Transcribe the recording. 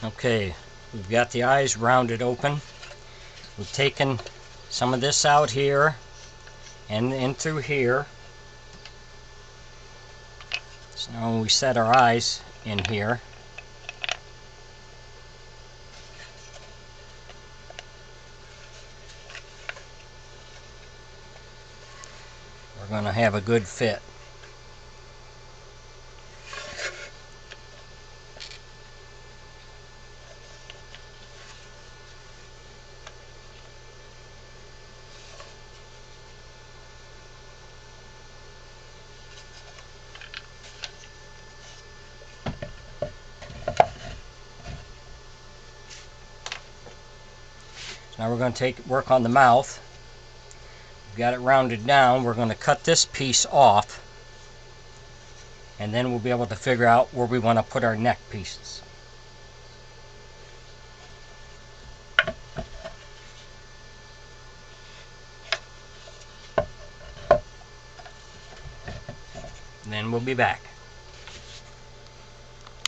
Okay, we've got the eyes rounded open. We've taken some of this out here and in through here. So now we set our eyes in here. We're going to have a good fit. Now we're going to work on the mouth. We've got it rounded down. We're going to cut this piece off, and then we'll be able to figure out where we want to put our neck pieces. And then we'll be back.